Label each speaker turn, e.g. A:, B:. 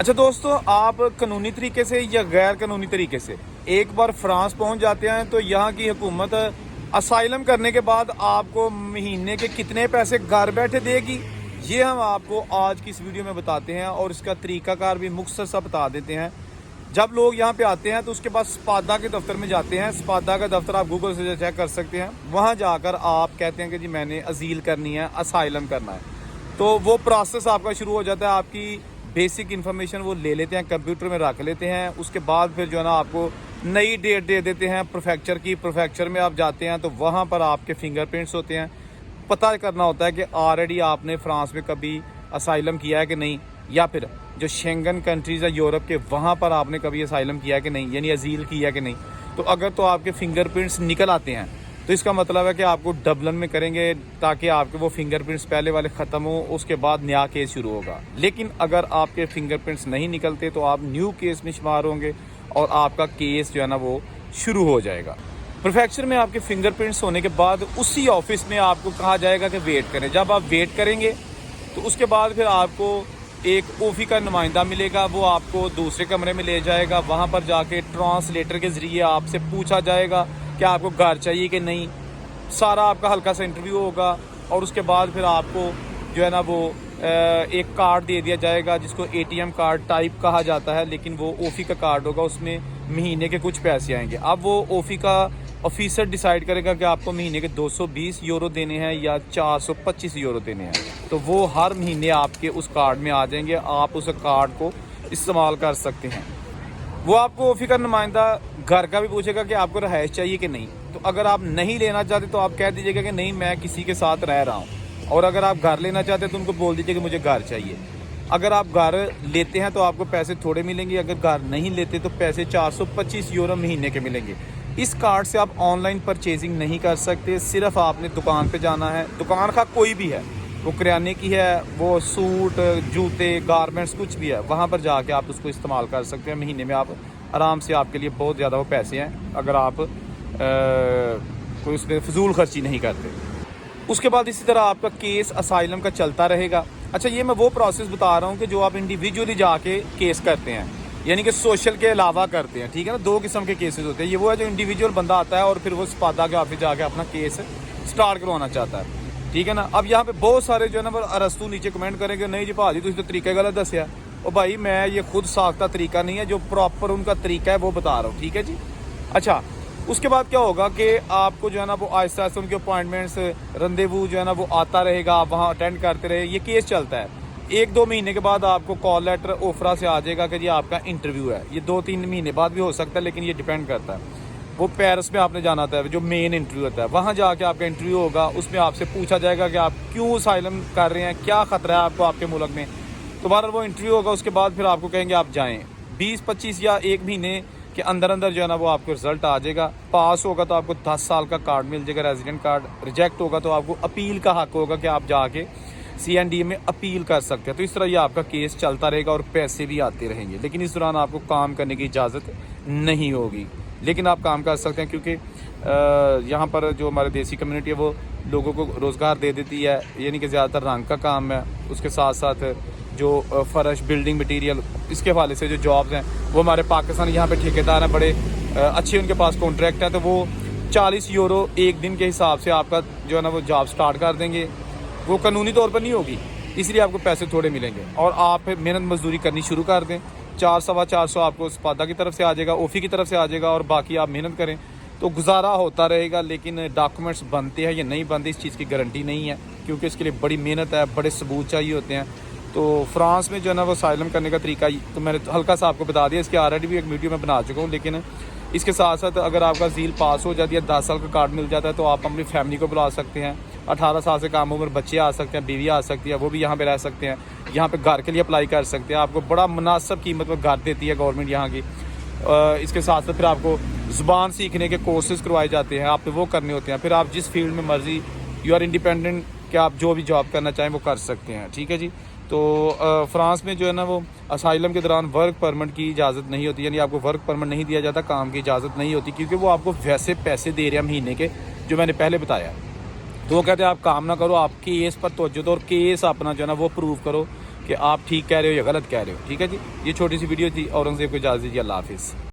A: अच्छा दोस्तों, आप कानूनी तरीके से या गैर कानूनी तरीके से एक बार फ्रांस पहुंच जाते हैं तो यहाँ की हुकूमत असाइलम करने के बाद आपको महीने के कितने पैसे घर बैठे देगी, ये हम आपको आज की इस वीडियो में बताते हैं और इसका तरीकाकार भी मुख्तसर सा बता देते हैं। जब लोग यहाँ पे आते हैं तो उसके बाद स्पादा के दफ्तर में जाते हैं। स्पादा का दफ्तर आप गूगल से चेक कर सकते हैं। वहाँ जाकर आप कहते हैं कि जी मैंने अजील करनी है, असाइलम करना है, तो वो प्रोसेस आपका शुरू हो जाता है। आपकी बेसिक इन्फॉर्मेशन वो ले लेते हैं, कंप्यूटर में रख लेते हैं। उसके बाद फिर जो है ना आपको नई डेट दे देते हैं प्रोफेक्चर की। प्रोफेक्चर में आप जाते हैं तो वहाँ पर आपके फिंगरप्रिंट्स होते हैं। पता करना होता है कि ऑलरेडी आपने फ्रांस में कभी असाइलम किया है कि नहीं, या फिर जो शेंगन कंट्रीज़ है यूरोप के, वहाँ पर आपने कभी असाइलम किया है कि नहीं, यानी अजील किया है कि नहीं। तो अगर तो आपके फिंगरप्रिंट्स निकल आते हैं तो इसका मतलब है कि आपको डबलन में करेंगे ताकि आपके वो फिंगरप्रिंट्स पहले वाले ख़त्म हो, उसके बाद नया केस शुरू होगा। लेकिन अगर आपके फिंगरप्रिंट्स नहीं निकलते तो आप न्यू केस में शुमार होंगे और आपका केस जो है ना वो शुरू हो जाएगा। प्रोफेक्चर में आपके फिंगरप्रिंट्स होने के बाद उसी ऑफिस में आपको कहा जाएगा कि वेट करें। जब आप वेट करेंगे तो उसके बाद फिर आपको एक ओफी का नुमाइंदा मिलेगा, वो आपको दूसरे कमरे में ले जाएगा। वहाँ पर जाके ट्रांसलेटर के ज़रिए आपसे पूछा जाएगा कि आपको घर चाहिए कि नहीं। सारा आपका हल्का सा इंटरव्यू होगा और उसके बाद फिर आपको जो है ना वो एक कार्ड दे दिया जाएगा जिसको एटीएम कार्ड टाइप कहा जाता है, लेकिन वो ओफी का कार्ड होगा। उसमें महीने के कुछ पैसे आएंगे। अब वो ओफी का ऑफिसर डिसाइड करेगा कि आपको महीने के 220 यूरो देने हैं या 425 यूरो देने हैं। तो वो हर महीने आपके उस कार्ड में आ जाएंगे। आप उस कार्ड को इस्तेमाल कर सकते हैं। वो आपको ओफी का नुमाइंदा घर का भी पूछेगा कि आपको रहायश चाहिए कि नहीं। तो अगर आप नहीं लेना चाहते तो आप कह दीजिएगा कि नहीं, मैं किसी के साथ रह रहा हूँ। और अगर आप घर लेना चाहते हैं तो उनको बोल दीजिए कि मुझे घर चाहिए। अगर आप घर लेते हैं तो आपको पैसे थोड़े मिलेंगे, अगर घर नहीं लेते तो पैसे 425 यूरो महीने के मिलेंगे। इस कार्ड से आप ऑनलाइन परचेजिंग नहीं कर सकते, सिर्फ आपने दुकान पे जाना है। दुकान का कोई भी है, वो किराने की है, वो सूट, जूते, गारमेंट्स, कुछ भी है, वहाँ पर जाके आप उसको इस्तेमाल कर सकते हैं। महीने में आप आराम से, आपके लिए बहुत ज़्यादा वो पैसे हैं अगर आप कोई उसमें फजूल खर्ची नहीं करते। उसके बाद इसी तरह आपका केस असाइलम का चलता रहेगा। अच्छा, ये मैं वो प्रोसेस बता रहा हूँ कि जो आप इंडिविजुअली जाके केस करते हैं, यानी कि सोशल के अलावा करते हैं। ठीक है ना, दो किस्म के केसेस होते हैं। ये वो है जो इंडिविजुअल बंदा आता है और फिर वो स्पादा के ऑफिस जाके अपना केस स्टार्ट करवाना चाहता है। ठीक है ना। अब यहाँ पे बहुत सारे जो है ना वो अरस्तू नीचे कमेंट करेंगे, नहीं जी भाजी तुम तो तरीका गलत दसिया। और भाई मैं ये खुद साख्ता तरीका नहीं है, जो प्रॉपर उनका तरीका है वो बता रहा हूँ। ठीक है जी। अच्छा, उसके बाद क्या होगा कि आपको जो है ना वो आहिस्ता आहिस्ता उनके अपॉइंटमेंट्स, रंदेवू जो है ना वो आता रहेगा, आप वहाँ अटेंड करते रहे। ये केस चलता है। 1-2 महीने के बाद आपको कॉल लेटर ओफरा से आ जाएगा कि जी आपका इंटरव्यू है। ये 2-3 महीने बाद भी हो सकता है, लेकिन ये डिपेंड करता है। वो पेरिस में आपने जाना था, जो मेन इंटरव्यू होता है, वहाँ जाके आपका इंटरव्यू होगा। उसमें आपसे पूछा जाएगा कि आप क्यों असाइलम कर रहे हैं, क्या ख़तरा है आपको आपके मुल्क में। तुम्हारा वो इंटरव्यू होगा। उसके बाद फिर आपको कहेंगे आप जाएँ। 20-25 या 1 महीने के अंदर अंदर जो है ना वो आपको रिजल्ट आ जाएगा। पास होगा तो आपको 10 साल का कार्ड मिल जाएगा, रेजिडेंट कार्ड। रिजेक्ट होगा तो आपको अपील का हक होगा कि आप जाके CND में अपील कर सकते हैं। तो इस तरह ये आपका केस चलता रहेगा और पैसे भी आते रहेंगे, लेकिन इस दौरान आपको काम करने की इजाज़त नहीं होगी। लेकिन आप काम कर सकते हैं क्योंकि यहाँ पर जो हमारे देसी कम्युनिटी है वो लोगों को रोज़गार दे देती है, यानी कि ज़्यादातर रंग का काम है। उसके साथ साथ जो फर्श, बिल्डिंग मटीरियल, इसके हवाले से जो जॉब्स हैं वो हमारे पाकिस्तान यहाँ पे ठेकेदार हैं, बड़े अच्छे उनके पास कॉन्ट्रैक्ट है। तो वो 40 यूरो एक दिन के हिसाब से आपका जो है ना वो जॉब स्टार्ट कर देंगे। वो कानूनी तौर पर नहीं होगी, इसलिए आपको पैसे थोड़े मिलेंगे और आप मेहनत मजदूरी करनी शुरू कर दें। 400-450 आपको स्पादा की तरफ से आ जाएगा, ओफी की तरफ से आ जाएगा, और बाकी आप मेहनत करें तो गुजारा होता रहेगा। लेकिन डॉक्यूमेंट्स बनते हैं या नहीं बनते, इस चीज़ की गारंटी नहीं है, क्योंकि इसके लिए बड़ी मेहनत है, बड़े सबूत चाहिए होते हैं। तो फ्रांस में जो है ना वो असाइलम करने का तरीका तो मैंने हल्का सा आपको बता दिया। इसके ऑलरेडी भी एक वीडियो में बना चुका हूँ। लेकिन इसके साथ साथ अगर आपका झील पास हो जाती है, 10 साल का कार्ड मिल जाता है, तो आप अपनी फैमिली को बुला सकते हैं। 18 साल से कम उम्र बच्चे आ सकते हैं, बीवी आ सकती है, वो भी यहाँ पे रह सकते हैं। यहाँ पे घर के लिए अप्लाई कर सकते हैं। आपको बड़ा मुनासिब कीमत पर घर देती है गवर्नमेंट यहाँ की। इसके साथ साथ फिर आपको ज़ुबान सीखने के कोर्सेज़ करवाए जाते हैं, आपने वो करने होते हैं। फिर आप जिस फील्ड में मर्जी, यू आर इंडिपेंडेंट, कि आप जो भी जॉब करना चाहें वो कर सकते हैं। ठीक है जी। तो फ्रांस में जो है ना वो असाइलम के दौरान वर्क परमिट की इजाज़त नहीं होती, यानी आपको वर्क परमिट नहीं दिया जाता, काम की इजाज़त नहीं होती, क्योंकि वो आपको वैसे पैसे दे रहे हैं महीने के, जो मैंने पहले बताया। तो वो कहते हैं आप काम ना करो, आप केस पर तवज्जो दो और केस अपना जो है ना वो प्रूव करो कि کہ آپ ٹھیک کہہ رہے ہو یا غلط کہہ رہے ہو. ٹھیک ہے جی, یہ چھوٹی سی ویڈیو تھی. اورنگزیب کو اجازت دیجیے. اللہ حافظ.